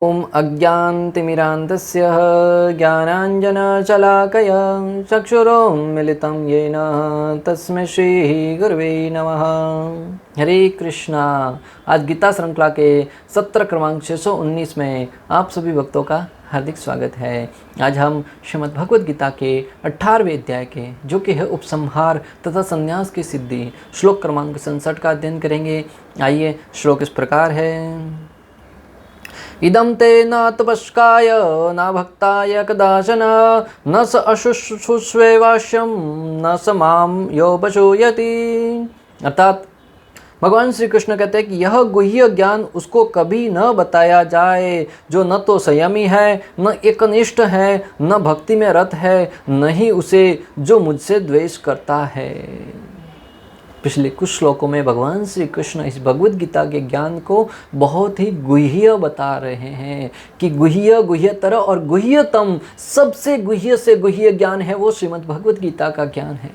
ॐ अज्ञानतिमिरान्धस्य ज्ञानाञ्जनशलाकया चक्षुरोन्मिलितं येन तस्मै श्रीगुरवे नमः। हरे कृष्णा। आज गीता श्रृंखला के सत्र क्रमांक 619 में आप सभी भक्तों का हार्दिक स्वागत है। आज हम श्रीमद् भगवद गीता के 18वें अध्याय के जो कि है उपसंहार तथा संन्यास की सिद्धि श्लोक क्रमांक 67 का अध्ययन करेंगे। आइए, श्लोक इस प्रकार है। इदं ते न तपस्काय न भक्ताय कदाचन न स अशुश्रूषवेवाश्यम न स माम योपशूयति। अर्थात भगवान श्री कृष्ण कहते हैं कि यह गुह्य ज्ञान उसको कभी न बताया जाए जो न तो संयमी है, न एकनिष्ठ है, न भक्ति में रत है, न ही उसे जो मुझसे द्वेष करता है। पिछले कुछ श्लोकों में भगवान श्री कृष्ण इस भगवद गीता के ज्ञान को बहुत ही गुह्य बता रहे हैं कि गुह्यतर और गुह्यतम, सबसे गुह्य से गुह्य ज्ञान है वो श्रीमद् भगवद गीता का ज्ञान है।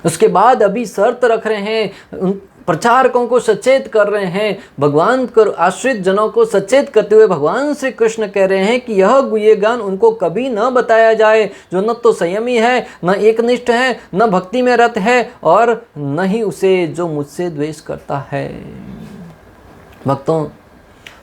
उसके बाद अभी शर्त रख रहे हैं, प्रचारकों को सचेत कर रहे हैं, भगवान को आश्रित जनों को सचेत करते हुए भगवान श्री कृष्ण कह रहे हैं कि यह गुह्य ज्ञान उनको कभी न बताया जाए जो न तो संयमी है, न एकनिष्ठ है, न भक्ति में रत है और न ही उसे जो मुझसे द्वेष करता है। भक्तों,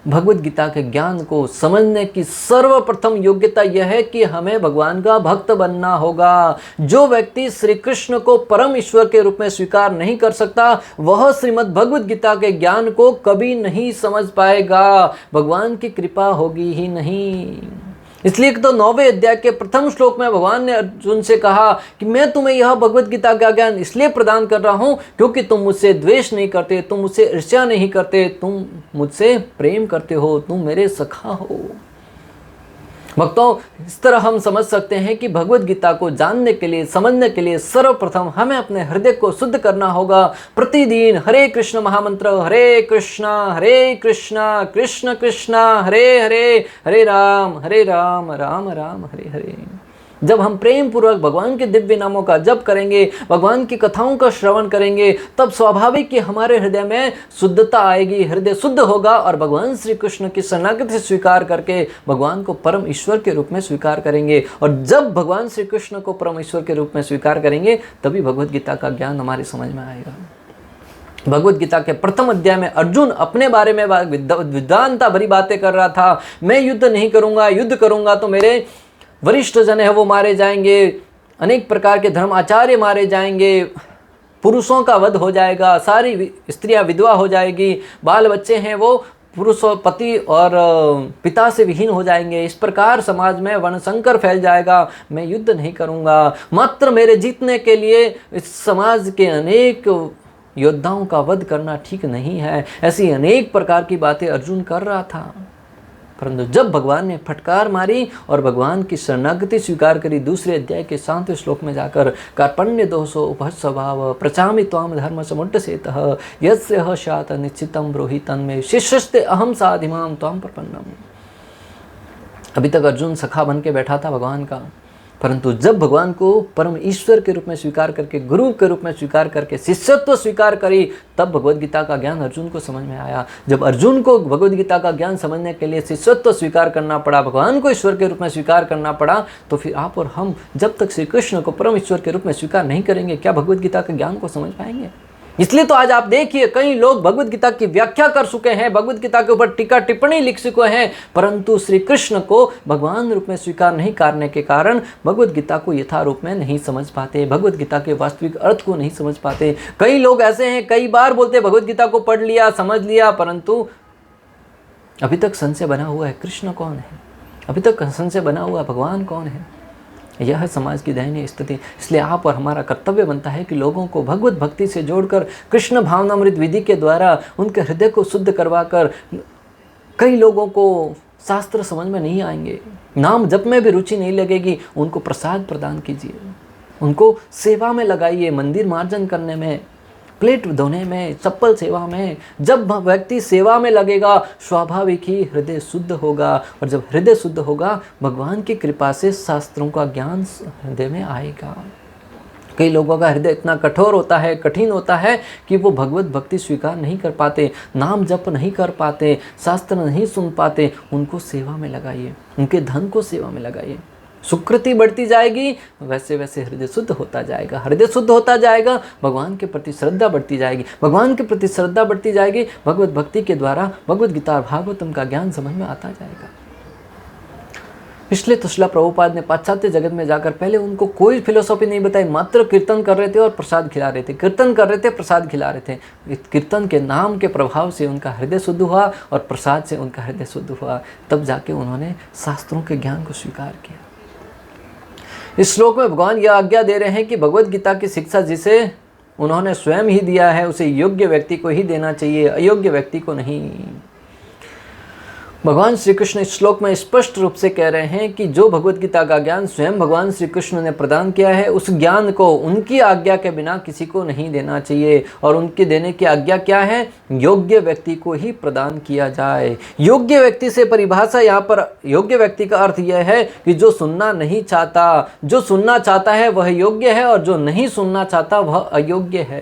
भगवद गीता के ज्ञान को समझने की सर्वप्रथम योग्यता यह है कि हमें भगवान का भक्त बनना होगा। जो व्यक्ति श्री कृष्ण को परम ईश्वर के रूप में स्वीकार नहीं कर सकता वह श्रीमद् भगवद गीता के ज्ञान को कभी नहीं समझ पाएगा, भगवान की कृपा होगी ही नहीं। इसलिए तो 9वें अध्याय के प्रथम श्लोक में भगवान ने अर्जुन से कहा कि मैं तुम्हें यह भगवद गीता का ज्ञान इसलिए प्रदान कर रहा हूं क्योंकि तुम मुझसे द्वेष नहीं करते, तुम मुझसे ईर्ष्या नहीं करते, तुम मुझसे प्रेम करते हो, तुम मेरे सखा हो। भक्तों, इस तरह हम समझ सकते हैं कि भगवद गीता को जानने के लिए, समझने के लिए सर्वप्रथम हमें अपने हृदय को शुद्ध करना होगा। प्रतिदिन हरे कृष्ण महामंत्र, हरे कृष्ण कृष्ण कृष्ण हरे हरे, हरे राम राम राम हरे हरे। जब हम प्रेम पूर्वक भगवान के दिव्य नामों का जप करेंगे, भगवान की कथाओं का श्रवण करेंगे, तब स्वाभाविक कि हमारे हृदय में शुद्धता आएगी, हृदय शुद्ध होगा और भगवान श्री कृष्ण की शरणागति स्वीकार करके भगवान को परम ईश्वर के रूप में स्वीकार करेंगे। और जब भगवान श्री कृष्ण को परम ईश्वर के रूप में स्वीकार करेंगे तभी भगवद गीता का ज्ञान हमारी समझ में आएगा। भगवद गीता के प्रथम अध्याय में अर्जुन अपने बारे में विद्वानता भरी बातें कर रहा था। मैं युद्ध नहीं करूंगा, युद्ध करूंगा तो मेरे वरिष्ठ जन है वो मारे जाएंगे, अनेक प्रकार के धर्म आचार्य मारे जाएंगे, पुरुषों का वध हो जाएगा, सारी स्त्रियां विधवा हो जाएगी, बाल बच्चे हैं वो पुरुष और पति और पिता से विहीन हो जाएंगे, इस प्रकार समाज में वर्णसंकर फैल जाएगा। मैं युद्ध नहीं करूंगा, मात्र मेरे जीतने के लिए इस समाज के अनेक योद्धाओं का वध करना ठीक नहीं है। ऐसी अनेक प्रकार की बातें अर्जुन कर रहा था। परंतु जब भगवान ने फटकार मारी और भगवान की शरणागति स्वीकार करी, दूसरे अध्याय के 7वें श्लोक में जाकर कार्पण्य दोषो उपस्वभाव प्रचामि त्वाम धर्म समुड्डसेतः यस्य शात निश्चितम ब्रूहि तन्मे शिष्यस्ते अहम साधिमाम त्वाम प्रपन्नम। अभी तक अर्जुन सखा बन के बैठा था भगवान का, परंतु जब भगवान को परम ईश्वर के रूप में स्वीकार करके, गुरु के रूप में स्वीकार करके शिष्यत्व स्वीकार करी, तब भगवद गीता का ज्ञान अर्जुन को समझ में आया। जब अर्जुन को भगवद गीता का ज्ञान समझने के लिए शिष्यत्व स्वीकार करना पड़ा, भगवान को ईश्वर के रूप में स्वीकार करना पड़ा, तो फिर आप और हम जब तक श्री कृष्ण को परम ईश्वर के रूप में स्वीकार नहीं करेंगे, क्या भगवद गीता के ज्ञान को समझ पाएंगे? इसलिए तो आज आप देखिए कई लोग भगवद गीता की व्याख्या कर चुके हैं, भगवद गीता के ऊपर टीका टिप्पणी लिख चुके हैं, परंतु श्री कृष्ण को भगवान रूप में स्वीकार नहीं करने के कारण भगवद गीता को यथा रूप में नहीं समझ पाते, भगवद गीता के वास्तविक अर्थ को नहीं समझ पाते। कई लोग ऐसे हैं, कई बार बोलते भगवद गीता को पढ़ लिया, समझ लिया, परंतु अभी तक संशय बना हुआ है कृष्ण कौन है, अभी तक संशय बना हुआ है भगवान कौन है। यह है समाज की दयनीय स्थिति। इसलिए आप और हमारा कर्तव्य बनता है कि लोगों को भगवत भक्ति से जोड़कर कृष्ण भावनामृत विधि के द्वारा उनके हृदय को शुद्ध करवाकर, कई लोगों को शास्त्र समझ में नहीं आएंगे, नाम जप में भी रुचि नहीं लगेगी, उनको प्रसाद प्रदान कीजिए, उनको सेवा में लगाइए, मंदिर मार्जन करने में, प्लेट धोने में, चप्पल सेवा में। जब व्यक्ति सेवा में लगेगा स्वाभाविक ही हृदय शुद्ध होगा, और जब हृदय शुद्ध होगा भगवान की कृपा से शास्त्रों का ज्ञान हृदय में आएगा। कई लोगों का हृदय इतना कठोर होता है, कठिन होता है कि वो भगवत भक्ति स्वीकार नहीं कर पाते, नाम जप नहीं कर पाते, शास्त्र नहीं सुन पाते। उनको सेवा में लगाइए, उनके धन को सेवा में लगाइए। सुकृति बढ़ती जाएगी, वैसे वैसे हृदय शुद्ध होता जाएगा। हृदय शुद्ध होता जाएगा, भगवान के प्रति श्रद्धा बढ़ती जाएगी। भगवान के प्रति श्रद्धा बढ़ती जाएगी, भगवत भक्ति के द्वारा भगवत गीता और भागवतम का ज्ञान समझ में आता जाएगा। इसलिए तो श्रील प्रभुपाद ने पाश्चात्य जगत में जाकर पहले उनको कोई फिलोसॉफी नहीं बताई, मात्र कीर्तन कर रहे थे और प्रसाद खिला रहे थे, कीर्तन कर रहे थे, प्रसाद खिला रहे थे। इस कीर्तन के नाम के प्रभाव से उनका हृदय शुद्ध हुआ और प्रसाद से उनका हृदय शुद्ध हुआ। तब जाके उन्होंने शास्त्रों के ज्ञान को स्वीकार किया। इस श्लोक में भगवान यह आज्ञा दे रहे हैं कि भगवत गीता की शिक्षा जिसे उन्होंने स्वयं ही दिया है उसे योग्य व्यक्ति को ही देना चाहिए, अयोग्य व्यक्ति को नहीं। भगवान श्री कृष्ण इस श्लोक में स्पष्ट रूप से कह रहे हैं कि जो भगवत गीता का ज्ञान स्वयं भगवान श्री कृष्ण ने प्रदान किया है, उस ज्ञान को उनकी आज्ञा के बिना किसी को नहीं देना चाहिए। और उनके देने की आज्ञा क्या है? योग्य व्यक्ति को ही प्रदान किया जाए। योग्य व्यक्ति से परिभाषा यहाँ पर, योग्य व्यक्ति का अर्थ यह है कि जो सुनना नहीं चाहता, जो सुनना चाहता है वह योग्य है और जो नहीं सुनना चाहता वह अयोग्य है।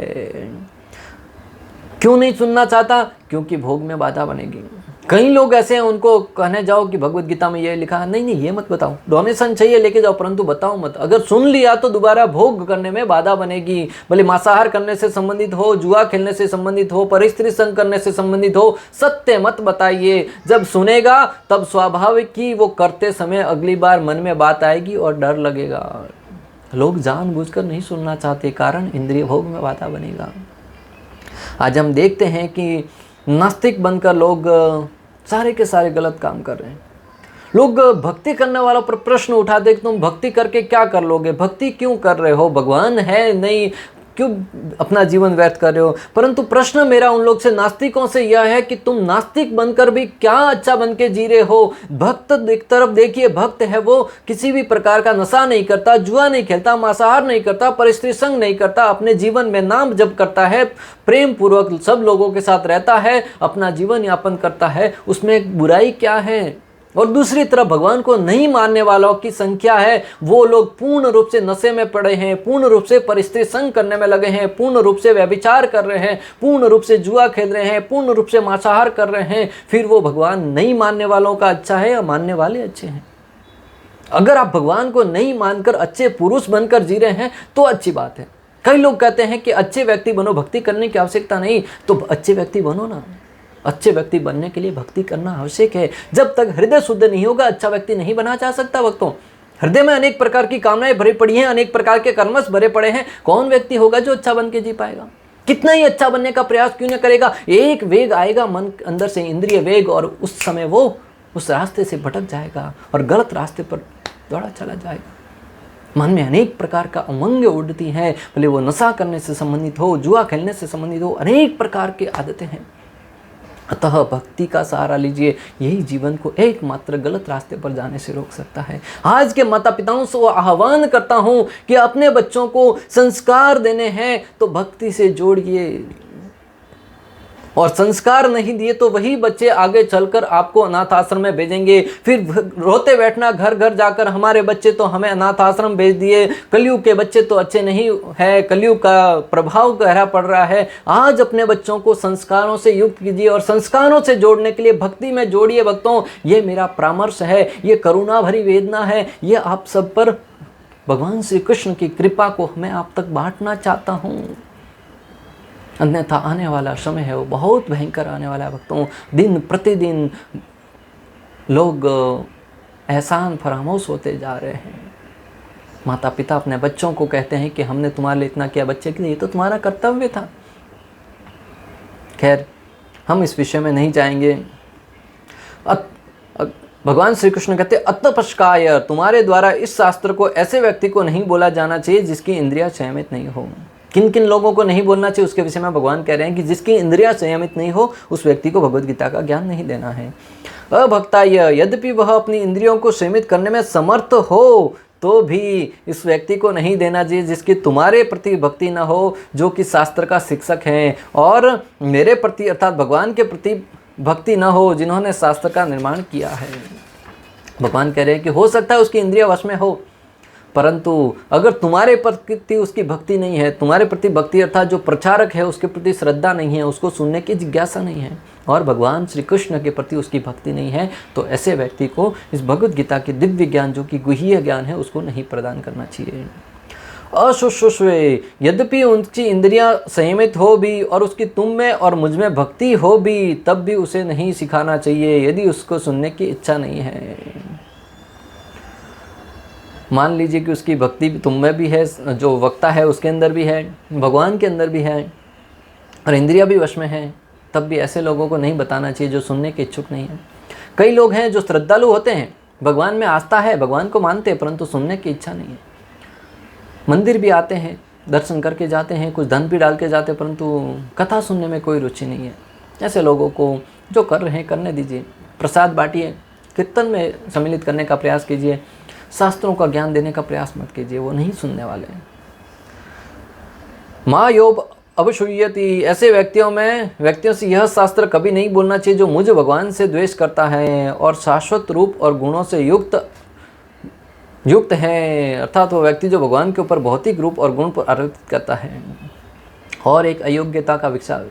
क्यों नहीं सुनना चाहता? क्योंकि भोग में बाधा बनेगी। कई लोग ऐसे हैं, उनको कहने जाओ कि भगवत गीता में ये लिखा है, नहीं नहीं ये मत बताओ, डोनेशन चाहिए लेके जाओ परंतु बताओ मत। अगर सुन लिया तो दोबारा भोग करने में बाधा बनेगी, भले मांसाहार करने से संबंधित हो, जुआ खेलने से संबंधित हो, परिस्त्री संग करने से संबंधित हो, सत्य मत बताइए। जब सुनेगा तब स्वाभाविक ही वो करते समय अगली बार मन में बात आएगी और डर लगेगा। लोग जानबूझकर नहीं सुनना चाहते, कारण इंद्रिय भोग में बाधा बनेगा। आज हम देखते हैं कि नास्तिक बनकर लोग सारे के सारे गलत काम कर रहे हैं। लोग भक्ति करने वालों पर प्रश्न उठाते कि तुम भक्ति करके क्या कर लोगे, भक्ति क्यों कर रहे हो, भगवान है नहीं, क्यों अपना जीवन व्यर्थ कर रहे हो। परंतु प्रश्न मेरा उन लोग से, नास्तिकों से यह है कि तुम नास्तिक बनकर भी क्या अच्छा बन के जी रहे हो। भक्त एक तरफ देखिए, भक्त है वो किसी भी प्रकार का नशा नहीं करता, जुआ नहीं खेलता, मांसाहार नहीं करता, परिस्त्री संग नहीं करता, अपने जीवन में नाम जप करता है, प्रेम पूर्वक सब लोगों के साथ रहता है, अपना जीवन यापन करता है। उसमें बुराई क्या है? और दूसरी तरफ भगवान को नहीं मानने वालों की संख्या है, वो लोग पूर्ण रूप से नशे में पड़े हैं, पूर्ण रूप से परिस्त्री संग करने में लगे हैं, पूर्ण रूप से व्यभिचार कर रहे हैं, पूर्ण रूप से जुआ खेल रहे हैं, पूर्ण रूप से मांसाहार कर रहे हैं। फिर वो भगवान नहीं मानने वालों का अच्छा है या मानने वाले अच्छे हैं? अगर आप भगवान को नहीं मानकर अच्छे पुरुष बनकर जी रहे हैं तो अच्छी बात है। कई लोग कहते हैं कि अच्छे व्यक्ति बनो, भक्ति करने की आवश्यकता नहीं, तो अच्छे व्यक्ति बनो ना। अच्छे व्यक्ति बनने के लिए भक्ति करना आवश्यक है। जब तक हृदय शुद्ध नहीं होगा अच्छा व्यक्ति नहीं बना जा सकता। भक्तों, हृदय में अनेक प्रकार की कामनाएं भरी पड़ी हैं, अनेक प्रकार के कर्मश भरे पड़े हैं। कौन व्यक्ति होगा जो अच्छा बन के जी पाएगा? कितना ही अच्छा बनने का प्रयास क्यों न करेगा, एक वेग आएगा मन अंदर से, इंद्रिय वेग, और उस समय वो उस रास्ते से भटक जाएगा और गलत रास्ते पर दौड़ा चला जाएगा। मन में अनेक प्रकार का उमंग उड़ती हैं, भले वो नशा करने से संबंधित हो, जुआ खेलने से संबंधित हो, अनेक प्रकार की आदतें हैं। अतः भक्ति का सहारा लीजिए, यही जीवन को एकमात्र गलत रास्ते पर जाने से रोक सकता है। आज के माता पिताओं से आह्वान करता हूं कि अपने बच्चों को संस्कार देने हैं तो भक्ति से जोड़िए, और संस्कार नहीं दिए तो वही बच्चे आगे चलकर आपको अनाथ आश्रम में भेजेंगे। फिर रोते बैठना घर घर जाकर, हमारे बच्चे तो हमें अनाथ आश्रम भेज दिए, कलयुग के बच्चे तो अच्छे नहीं है, कलयुग का प्रभाव गहरा पड़ रहा है। आज अपने बच्चों को संस्कारों से युक्त कीजिए और संस्कारों से जोड़ने के लिए भक्ति में जोड़िए। भक्तों, ये मेरा परामर्श है, ये करुणा भरी वेदना है, ये आप सब पर भगवान श्री कृष्ण की कृपा को मैं आप तक बांटना चाहता हूँ। अन्यथा आने वाला समय है वो बहुत भयंकर आने वाला है। भक्तों, दिन प्रतिदिन लोग एहसान फरामोश होते जा रहे हैं। माता पिता अपने बच्चों को कहते हैं कि हमने तुम्हारे लिए इतना किया, बच्चे के लिए ये तो तुम्हारा कर्तव्य था। खैर, हम इस विषय में नहीं जाएंगे। भगवान श्री कृष्ण कहते अतपस्काय, तुम्हारे द्वारा इस शास्त्र को ऐसे व्यक्ति को नहीं बोला जाना चाहिए जिसकी इंद्रियां संयमित नहीं हो। किन किन लोगों को नहीं बोलना चाहिए उसके विषय में भगवान कह रहे हैं कि जिसकी इंद्रियां संयमित नहीं हो उस व्यक्ति को भगवद गीता का ज्ञान नहीं देना है। अभक्ताय, यद्यपि वह अपनी इंद्रियों को सीमित करने में समर्थ हो तो भी इस व्यक्ति को नहीं देना चाहिए जिसकी तुम्हारे प्रति भक्ति न हो, जो कि शास्त्र का शिक्षक हैं, और मेरे प्रति अर्थात भगवान के प्रति भक्ति न हो, जिन्होंने शास्त्र का निर्माण किया है। भगवान कह रहे हैं कि हो सकता है उसकी इंद्रिय वश में हो, परंतु अगर तुम्हारे प्रति उसकी भक्ति नहीं है, तुम्हारे प्रति भक्ति अर्थात जो प्रचारक है उसके प्रति श्रद्धा नहीं है, उसको सुनने की जिज्ञासा नहीं है और भगवान श्री कृष्ण के प्रति उसकी भक्ति नहीं है, तो ऐसे व्यक्ति को इस भगवद गीता के दिव्य ज्ञान जो कि गुह्य ज्ञान है उसको नहीं प्रदान करना चाहिए। अशुश्रुष्वे, यद्यपि उनकी इंद्रियां संयमित हो भी और उसकी तुम में और मुझ में भक्ति हो भी, तब भी उसे नहीं सिखाना चाहिए यदि उसको सुनने की इच्छा नहीं है। मान लीजिए कि उसकी भक्ति तुम में भी है, जो वक्ता है उसके अंदर भी है, भगवान के अंदर भी है और इंद्रियां भी वश में है, तब भी ऐसे लोगों को नहीं बताना चाहिए जो सुनने के इच्छुक नहीं है। कई लोग हैं जो श्रद्धालु होते हैं, भगवान में आस्था है, भगवान को मानते हैं, परंतु सुनने की इच्छा नहीं है। मंदिर भी आते हैं, दर्शन करके जाते हैं, कुछ धन भी डाल के जाते हैं, परंतु कथा सुनने में कोई रुचि नहीं है। ऐसे लोगों को जो कर रहे हैं करने दीजिए, प्रसाद बांटिए, कीर्तन में सम्मिलित करने का प्रयास कीजिए, शास्त्रों का ज्ञान देने का प्रयास मत कीजिए, वो नहीं सुनने वाले हैं। माँ योग अवशूयति, ऐसे व्यक्तियों से यह शास्त्र कभी नहीं बोलना चाहिए जो मुझ भगवान से द्वेष करता है और शाश्वत रूप और गुणों से युक्त है, अर्थात वो व्यक्ति जो भगवान के ऊपर भौतिक रूप और गुण पर आरोपित करता है। और एक अयोग्यता का विचार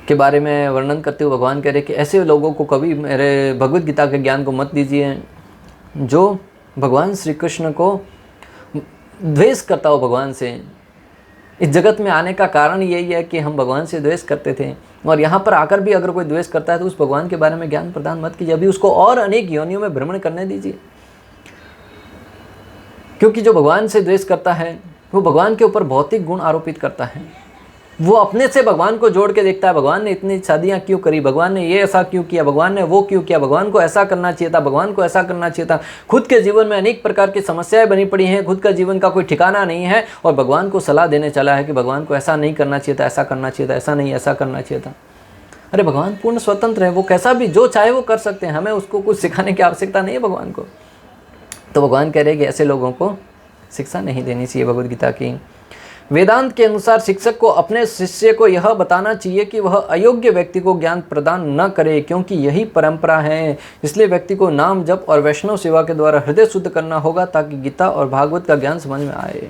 के बारे में वर्णन करते हुए भगवान कह रहे कि ऐसे लोगों को कभी मेरे भगवद गीता के ज्ञान को मत दीजिए जो भगवान श्री कृष्ण को द्वेष करता हो भगवान से। इस जगत में आने का कारण यही है कि हम भगवान से द्वेष करते थे और यहाँ पर आकर भी अगर कोई द्वेष करता है तो उस भगवान के बारे में ज्ञान प्रदान मत कीजिए, अभी उसको और अनेक योनियों में भ्रमण करने दीजिए। क्योंकि जो भगवान से द्वेष करता है वो भगवान के ऊपर भौतिक गुण आरोपित करता है, वो अपने से भगवान को जोड़ के देखता है, भगवान ने इतनी शादियाँ क्यों करी, भगवान ने ये ऐसा क्यों किया, भगवान ने वो क्यों किया, भगवान को ऐसा करना चाहिए था, भगवान को ऐसा करना चाहिए था। खुद के जीवन में अनेक प्रकार की समस्याएं बनी पड़ी हैं, खुद का जीवन का कोई ठिकाना नहीं है और भगवान को सलाह देने चला है कि भगवान को ऐसा नहीं करना चाहिए था, ऐसा करना चाहिए था, ऐसा नहीं ऐसा करना चाहिए था। अरे भगवान पूर्ण स्वतंत्र है, वो कैसा भी जो चाहे वो कर सकते हैं, हमें उसको कुछ सिखाने की आवश्यकता नहीं है भगवान को। तो भगवान कह रहे हैं कि ऐसे लोगों को शिक्षा नहीं देनी चाहिए भगवद गीता की। वेदांत के अनुसार शिक्षक को अपने शिष्य को यह बताना चाहिए कि वह अयोग्य व्यक्ति को ज्ञान प्रदान न करे, क्योंकि यही परंपरा है। इसलिए व्यक्ति को नाम जप और वैष्णव सेवा के द्वारा हृदय शुद्ध करना होगा ताकि गीता और भागवत का ज्ञान समझ में आए।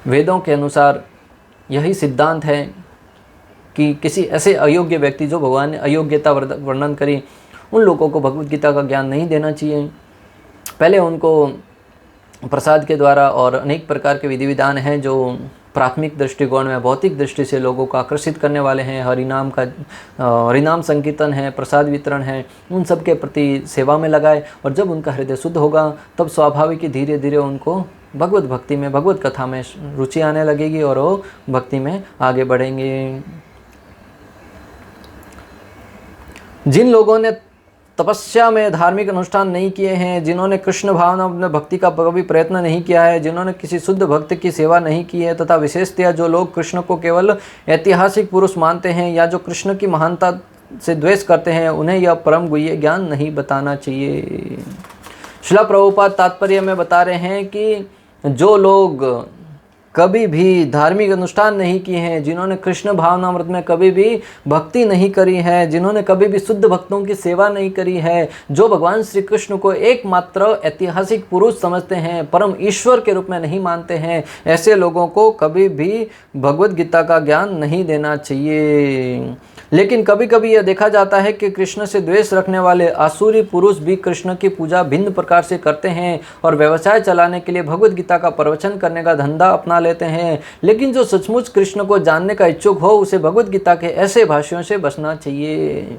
वेदों के अनुसार यही सिद्धांत है कि किसी ऐसे अयोग्य व्यक्ति जो भगवान ने अयोग्यता वर्णन करी, उन लोगों को भगवद गीता का ज्ञान नहीं देना चाहिए। पहले उनको प्रसाद के द्वारा और अनेक प्रकार के विधि विधान हैं जो प्राथमिक दृष्टिकोण में भौतिक दृष्टि से लोगों को आकर्षित करने वाले हैं, हरिनाम संकीर्तन है, प्रसाद वितरण है, उन सब के प्रति सेवा में लगाए और जब उनका हृदय शुद्ध होगा तब स्वाभाविक ही धीरे धीरे उनको भगवत भक्ति में, भगवत कथा में रुचि आने लगेगी और वो भक्ति में आगे बढ़ेंगे। जिन लोगों ने तपस्या में धार्मिक अनुष्ठान नहीं किए हैं, जिन्होंने कृष्ण भावना में भक्ति का कभी प्रयत्न नहीं किया है, जिन्होंने किसी शुद्ध भक्त की सेवा नहीं की है, तथा विशेषतया जो लोग कृष्ण को केवल ऐतिहासिक पुरुष मानते हैं या जो कृष्ण की महानता से द्वेष करते हैं, उन्हें यह परम गुह्य ज्ञान नहीं बताना चाहिए। श्रील प्रभुपाद तात्पर्य में बता रहे हैं कि जो लोग कभी भी धार्मिक अनुष्ठान नहीं किए हैं, जिन्होंने कृष्ण भावनामृत में कभी भी भक्ति नहीं करी है, जिन्होंने कभी भी शुद्ध भक्तों की सेवा नहीं करी है, जो भगवान श्री कृष्ण को एकमात्र ऐतिहासिक पुरुष समझते हैं, परम ईश्वर के रूप में नहीं मानते हैं, ऐसे लोगों को कभी भी भगवद गीता का ज्ञान नहीं देना चाहिए। लेकिन कभी कभी यह देखा जाता है कि कृष्ण से द्वेष रखने वाले आसुरी पुरुष भी कृष्ण की पूजा भिन्न प्रकार से करते हैं और व्यवसाय चलाने के लिए भगवद गीता का प्रवचन करने का धंधा अपना लेते हैं। लेकिन जो सचमुच कृष्ण को जानने का इच्छुक हो, उसे भगवद गीता के ऐसे भाष्यों से बचना चाहिए।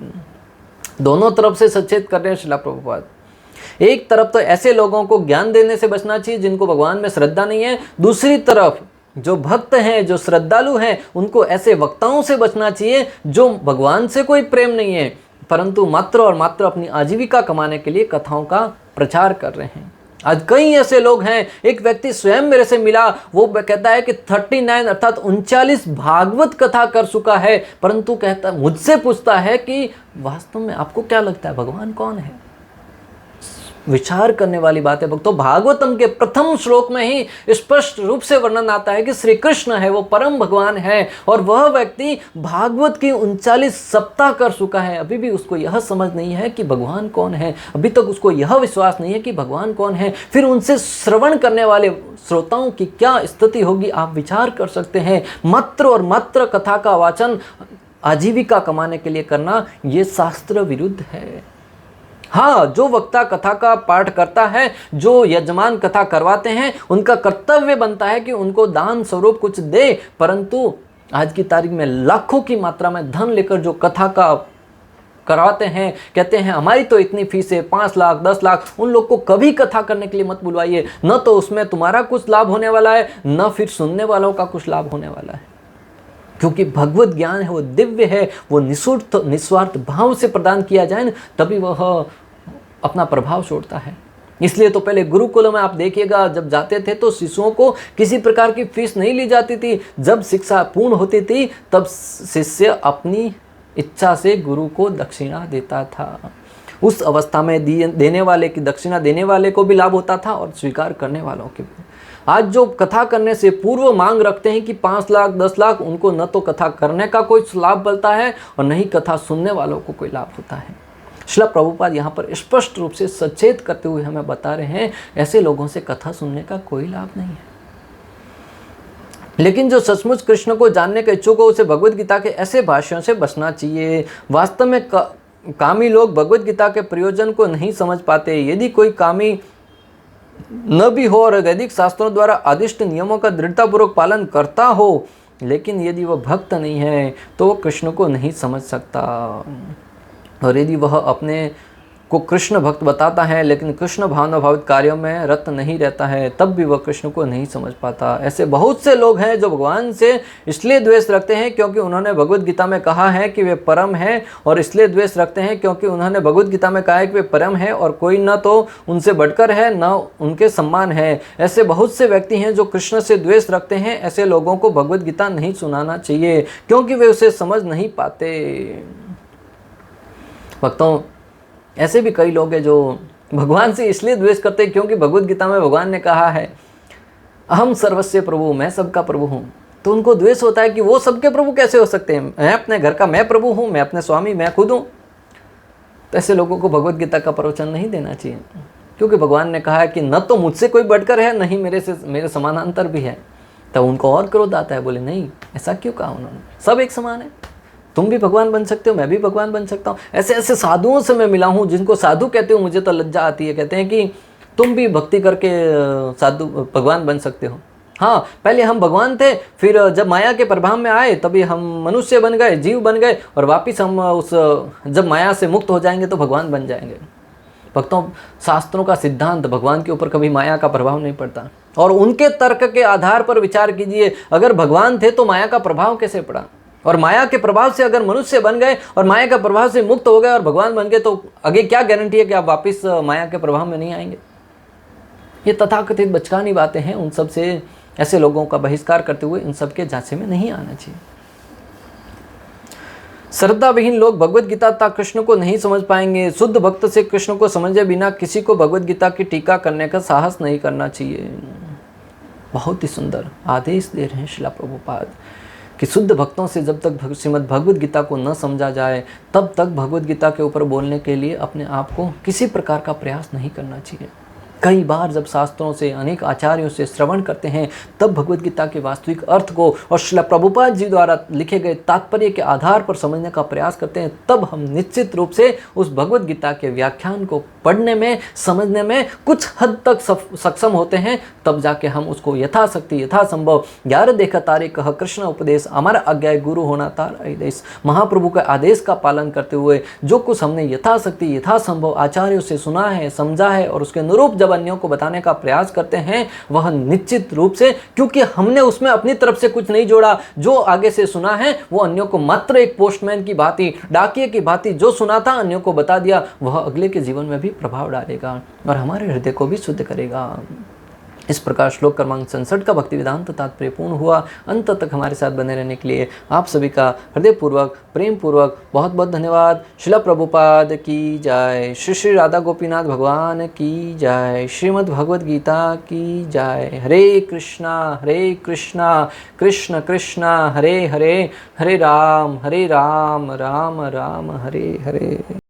दोनों तरफ से सचेत कर रहे हैं श्रील प्रभुपाद। एक तरफ तो ऐसे लोगों को ज्ञान देने से बचना चाहिए जिनको भगवान में श्रद्धा नहीं है, दूसरी तरफ जो भक्त हैं, जो श्रद्धालु हैं, उनको ऐसे वक्ताओं से बचना चाहिए जो भगवान से कोई प्रेम नहीं है, परंतु मात्र और मात्र अपनी आजीविका कमाने के लिए कथाओं का प्रचार कर रहे हैं। आज कई ऐसे लोग हैं, एक व्यक्ति स्वयं मेरे से मिला, वो कहता है कि 39 अर्थात 39 भागवत कथा कर चुका है, परंतु कहता मुझसे पूछता है कि वास्तव में आपको क्या लगता है भगवान कौन है? विचार करने वाली बात है भक्तों। भागवतम के प्रथम श्लोक में ही स्पष्ट रूप से वर्णन आता है कि श्री कृष्ण है, वो परम भगवान है, और वह व्यक्ति भागवत की 39 सप्ताह कर चुका है, अभी भी उसको यह समझ नहीं है कि भगवान कौन है, अभी तक उसको यह विश्वास नहीं है कि भगवान कौन है। फिर उनसे श्रवण करने वाले श्रोताओं की क्या स्थिति होगी, आप विचार कर सकते हैं। मात्र और मात्र कथा का वाचन आजीविका कमाने के लिए करना, ये शास्त्र विरुद्ध है। हाँ, जो वक्ता कथा का पाठ करता है, जो यजमान कथा करवाते हैं, उनका कर्तव्य बनता है कि उनको दान स्वरूप कुछ दे, परंतु आज की तारीख में लाखों की मात्रा में धन लेकर जो कथा का करवाते हैं, कहते हैं हमारी तो इतनी फीस है 5 लाख 10 लाख, उन लोग को कभी कथा करने के लिए मत बुलवाइए। न तो उसमें तुम्हारा कुछ लाभ होने वाला है, न फिर सुनने वालों का कुछ लाभ होने वाला है, क्योंकि भगवत ज्ञान है वो दिव्य है, वो निस्वार्थ भाव से प्रदान किया जाए न, तभी वह अपना प्रभाव छोड़ता है। इसलिए तो पहले गुरुकुल में आप देखिएगा, जब जाते थे तो शिष्यों को किसी प्रकार की फीस नहीं ली जाती थी। जब शिक्षा पूर्ण होती थी तब शिष्य अपनी इच्छा से गुरु को दक्षिणा देता था। उस अवस्था में देने वाले की दक्षिणा देने वाले को भी लाभ होता था और स्वीकार करने वालों के भी। आज जो कथा करने से पूर्व मांग रखते हैं कि 5 लाख 10 लाख, उनको न तो कथा करने का कोई लाभ मिलता है और न ही कथा सुनने वालों को कोई लाभ होता है। श्रील प्रभुपाद यहाँ पर स्पष्ट रूप से सचेत करते हुए हमें बता रहे हैं, ऐसे लोगों से कथा सुनने का कोई लाभ नहीं है। लेकिन जो सचमुच कृष्ण को जानने का इच्छुक हो, उसे भगवद गीता के ऐसे भाष्यों से बचना चाहिए। वास्तव में कामी लोग भगवद गीता के प्रयोजन को नहीं समझ पाते। यदि कोई कामी न भी हो और वैदिक शास्त्रों द्वारा आदिष्ट नियमों का दृढ़तापूर्वक पालन करता हो, लेकिन यदि वह भक्त नहीं है तो वह कृष्ण को नहीं समझ सकता। और यदि वह अपने को कृष्ण भक्त बताता है लेकिन कृष्ण भावना भावित कार्यों में रत नहीं रहता है, तब भी वह कृष्ण को नहीं समझ पाता। ऐसे बहुत से लोग हैं जो भगवान से इसलिए द्वेष रखते हैं क्योंकि उन्होंने भगवद गीता में कहा है कि वे परम हैं, और इसलिए द्वेष रखते हैं क्योंकि उन्होंने भगवद गीता में कहा है कि वे परम हैं और कोई न तो उनसे बढ़कर है न उनके सम्मान है। ऐसे बहुत से व्यक्ति हैं जो कृष्ण से द्वेष रखते हैं। ऐसे लोगों को भगवद गीता नहीं सुनाना चाहिए क्योंकि वे उसे समझ नहीं पाते। भक्तों, ऐसे भी कई लोग हैं जो भगवान से इसलिए द्वेष करते हैं क्योंकि भगवद गीता में भगवान ने कहा है अहम सर्वस्य प्रभु, मैं सबका प्रभु हूँ। तो उनको द्वेष होता है कि वो सबके प्रभु कैसे हो सकते हैं, मैं अपने घर का मैं प्रभु हूँ, मैं अपने स्वामी मैं खुद हूँ। तो ऐसे लोगों को भगवद गीता का प्रवचन नहीं देना चाहिए, क्योंकि भगवान ने कहा है कि न तो मुझसे कोई बढ़कर है, न ही मेरे समानांतर भी है। तब उनको और क्रोध आता है, बोले नहीं, ऐसा क्यों कहा उन्होंने, सब एक समान है, तुम भी भगवान बन सकते हो, मैं भी भगवान बन सकता हूँ। ऐसे ऐसे साधुओं से मैं मिला हूँ जिनको साधु कहते हो, मुझे तो लज्जा आती है। कहते हैं कि तुम भी भक्ति करके साधु भगवान बन सकते हो। हाँ, पहले हम भगवान थे, फिर जब माया के प्रभाव में आए तभी हम मनुष्य बन गए, जीव बन गए, और वापिस हम जब माया से मुक्त हो जाएंगे तो भगवान बन जाएंगे। भक्तों, शास्त्रों का सिद्धांत भगवान के ऊपर कभी माया का प्रभाव नहीं पड़ता। और उनके तर्क के आधार पर विचार कीजिए, अगर भगवान थे तो माया का प्रभाव कैसे पड़ा, और माया के प्रभाव से अगर मनुष्य बन गए और माया के प्रभाव से मुक्त हो गए और भगवान बन गए, तो आगे क्या गारंटी है कि आप वापस माया के प्रभाव में नहीं आएंगे। ये तथाकथित बचकानी बातें हैं। उन सब से, ऐसे लोगों का बहिष्कार करते हुए इन सब के झांसे में नहीं आना चाहिए। श्रद्धा विहीन लोग भगवद गीता तथा कृष्ण को नहीं समझ पाएंगे। शुद्ध भक्त से कृष्ण को समझे बिना किसी को भगवद गीता की टीका करने का साहस नहीं करना चाहिए। बहुत ही सुंदर आदेश दे रहे हैं श्रील प्रभुपाद कि शुद्ध भक्तों से जब तक श्रीमद् भगवद गीता को न समझा जाए तब तक भगवद गीता के ऊपर बोलने के लिए अपने आप को किसी प्रकार का प्रयास नहीं करना चाहिए। कई बार जब शास्त्रों से, अनेक आचार्यों से श्रवण करते हैं तब भगवद गीता के वास्तविक अर्थ को और श्रील प्रभुपाद जी द्वारा लिखे गए तात्पर्य के आधार पर समझने का प्रयास करते हैं, तब हम निश्चित रूप से उस भगवद गीता के व्याख्यान को पढ़ने में, समझने में कुछ हद तक सक्षम होते हैं। तब जाके हम उसको यथाशक्ति यथासंभव यार देखा तारे कह कृष्ण उपदेश, हमारा आज्ञा गुरु होना तार आदेश, महाप्रभु के आदेश का पालन करते हुए जो कुछ हमने यथाशक्ति यथासंभव आचार्यों से सुना है, समझा है, और उसके अनुरूप जब अन्यों को बताने का प्रयास करते हैं, वह निश्चित रूप से, क्योंकि हमने उसमें अपनी तरफ से कुछ नहीं जोड़ा, जो आगे से सुना है वो अन्यों को मात्र एक पोस्टमैन की भांति, डाकिये की भांति जो सुना था अन्यों को बता दिया, वह अगले के जीवन में भी प्रभाव डालेगा और हमारे हृदय को भी शुद्ध करेगा। इस प्रकार श्लोक क्रमांक 67 का भक्ति वेदांत तात्पर्य पूर्ण हुआ। अंत तक हमारे साथ बने रहने के लिए आप सभी का हृदयपूर्वक प्रेम पूर्वक बहुत बहुत धन्यवाद। शिला प्रभुपाद की जय। श्री श्री राधा गोपीनाथ भगवान की जय। श्रीमद् भगवद गीता की जय। हरे कृष्णा कृष्ण कृष्ण हरे हरे, हरे राम राम राम हरे हरे।